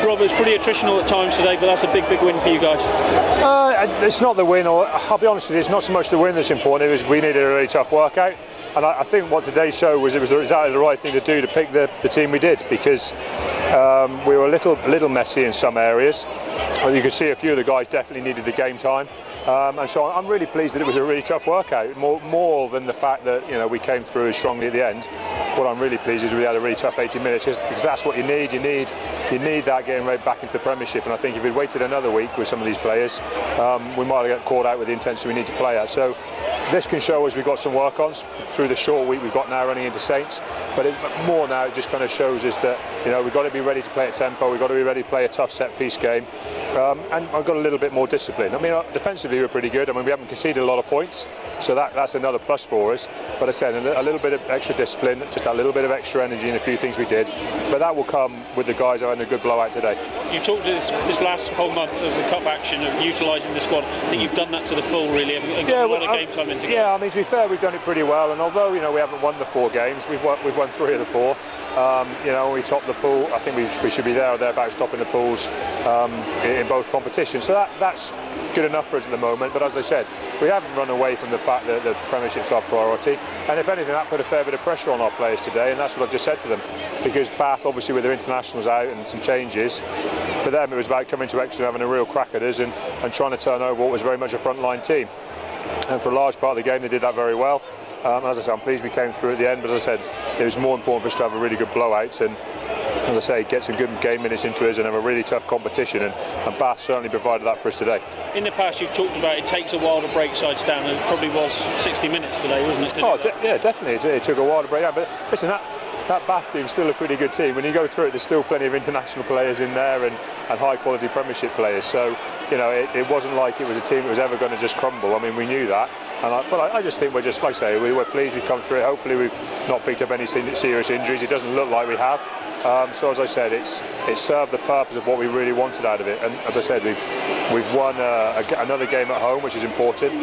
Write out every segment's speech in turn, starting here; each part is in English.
Rob, it's pretty attritional at times today, but that's a big win for you guys. It's not the win, or I'll be honest with you, it's not so much the win that's important. It was we needed a really tough workout, and I think what today's show was, it was exactly the right thing to do to pick the team we did, because we were a little messy in some areas. You could see a few of the guys definitely needed the game time. And so I'm really pleased that it was a really tough workout, more than the fact that we came through as strongly at the end. What I'm really pleased is we had a really tough 80 minutes, because that's what you need. You need that getting right back into the Premiership. And I think if we'd waited another week with some of these players, we might have got caught out with the intensity we need to play at. So this can show us we've got some work on through the short week we've got now running into Saints. But more now, it just kind of shows us that we've got to be ready to play at tempo. We've got to be ready to play a tough set piece game. And I've got a little bit more discipline. I mean, defensively we're pretty good. I mean, we haven't conceded a lot of points, so that's another plus for us. But I said a little bit of extra discipline, just a little bit of extra energy in a few things we did. But that will come with the guys having a good blowout today. You talked this last whole month of the cup action, of utilising the squad. I think you've done that to the full, really, and got a lot of game time into guys. Yeah, I mean, to be fair, we've done it pretty well. And although we haven't won the 4 games, we've won 3 of the 4. We topped the pool. I think we should be there or thereabouts topping the pools in both competitions. So that's good enough for us at the moment. But as I said, we haven't run away from the fact that the Premiership's our priority. And if anything, that put a fair bit of pressure on our players today, and that's what I've just said to them. Because Bath, obviously, with their internationals out and some changes, for them it was about coming to Exeter, having a real crack at us and trying to turn over what was very much a frontline team. And for a large part of the game, they did that very well. As I said, I'm pleased we came through at the end, but as I said, it was more important for us to have a really good blowout and, as I say, get some good game minutes into us and have a really tough competition, and Bath certainly provided that for us today. In the past, you've talked about it takes a while to break sides down, and it probably was 60 minutes today, wasn't it? Yeah, definitely. It took a while to break down, but listen, that Bath team's still a pretty good team. When you go through it, there's still plenty of international players in there and high-quality Premiership players. So, it wasn't like it was a team that was ever going to just crumble. I mean, we knew that. But I just think we're just, like I say, we're pleased we've come through it. Hopefully we've not picked up any serious injuries. It doesn't look like we have. So as I said, it's served the purpose of what we really wanted out of it. And as I said, we've won another game at home, which is important.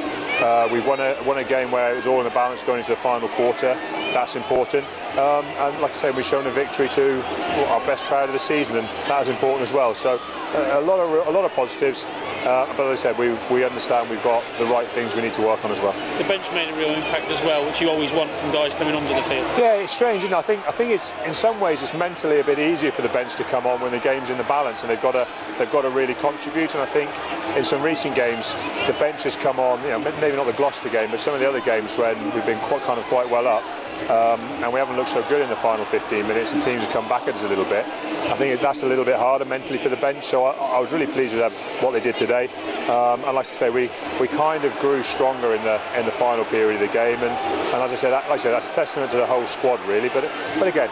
We've won a game where it was all in the balance going into the final quarter. That's important. And like I say, we've shown a victory to our best crowd of the season, and that is important as well. So a lot of positives. But as I said, we understand we've got the right things we need to work on as well. The bench made a real impact as well, which you always want from guys coming onto the field. Yeah, it's strange, isn't it? I think it's, in some ways, it's mentally a bit easier for the bench to come on when the game's in the balance, and they've got to really contribute. And I think in some recent games, the bench has come on. Maybe not the Gloucester game, but some of the other games when we've been quite well up. And we haven't looked so good in the final 15 minutes, and teams have come back at us a little bit. I think that's a little bit harder mentally for the bench, so I was really pleased with what they did today. And like I say, we kind of grew stronger in the final period of the game, and as I said, that's a testament to the whole squad really. But again,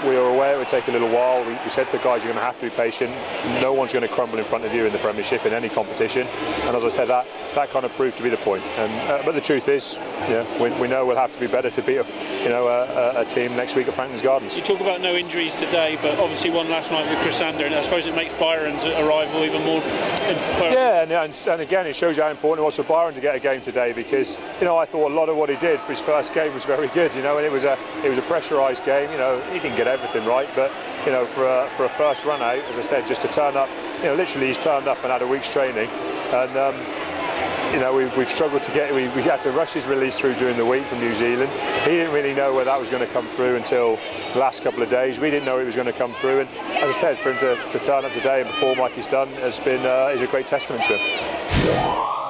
we were aware it would take a little while. We said to the guys, you're going to have to be patient. No one's going to crumble in front of you in the Premiership in any competition. And as I said, that kind of proved to be the point. And but the truth is, we know we'll have to be better to beat a team next week at Franklin's Gardens. You talk about no injuries today, but obviously one last night with Chrysander, and I suppose it makes Byron's arrival even more important. Yeah, and again, it shows you how important it was for Byron to get a game today, because I thought a lot of what he did for his first game was very good, and it was a pressurised game. He didn't get everything right, but for a first run out, as I said, just to turn up, literally he's turned up and had a week's training, and we've struggled to get. We had to rush his release through during the week from New Zealand. He didn't really know where that was going to come through until the last couple of days. We didn't know it was going to come through, and as I said, for him to turn up today and perform like he's done is a great testament to him.